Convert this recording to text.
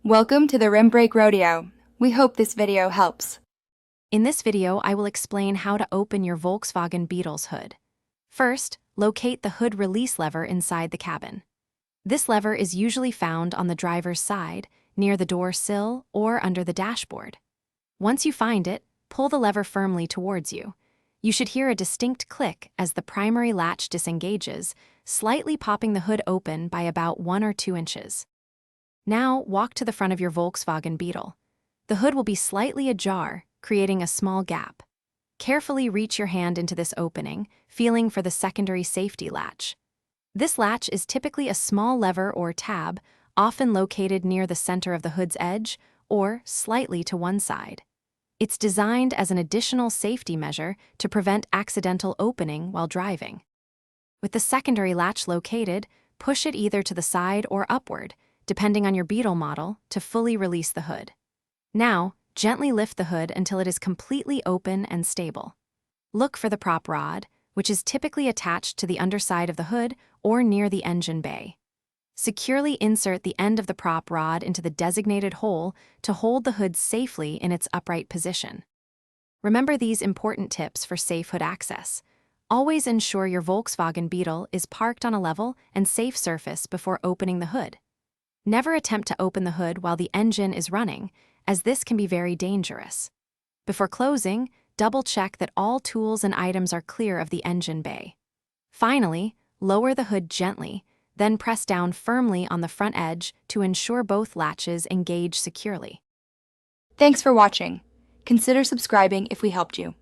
Welcome to the Rim Brake Rodeo. We hope this video helps. In this video, I will explain how to open your Volkswagen Beetle's hood. First, locate the hood release lever inside the cabin. This lever is usually found on the driver's side, near the door sill, or under the dashboard. Once you find it, pull the lever firmly towards you. You should hear a distinct click as the primary latch disengages, slightly popping the hood open by about 1 or 2 inches. Now, walk to the front of your Volkswagen Beetle. The hood will be slightly ajar, creating a small gap. Carefully reach your hand into this opening, feeling for the secondary safety latch. This latch is typically a small lever or tab, often located near the center of the hood's edge or slightly to one side. It's designed as an additional safety measure to prevent accidental opening while driving. With the secondary latch located, push it either to the side or upward, depending on your Beetle model, to fully release the hood. Now, gently lift the hood until it is completely open and stable. Look for the prop rod, which is typically attached to the underside of the hood or near the engine bay. Securely insert the end of the prop rod into the designated hole to hold the hood safely in its upright position. Remember these important tips for safe hood access. Always ensure your Volkswagen Beetle is parked on a level and safe surface before opening the hood. Never attempt to open the hood while the engine is running, as this can be very dangerous. Before closing, double-check that all tools and items are clear of the engine bay. Finally, lower the hood gently, then press down firmly on the front edge to ensure both latches engage securely. Thanks for watching. Consider subscribing if we helped you.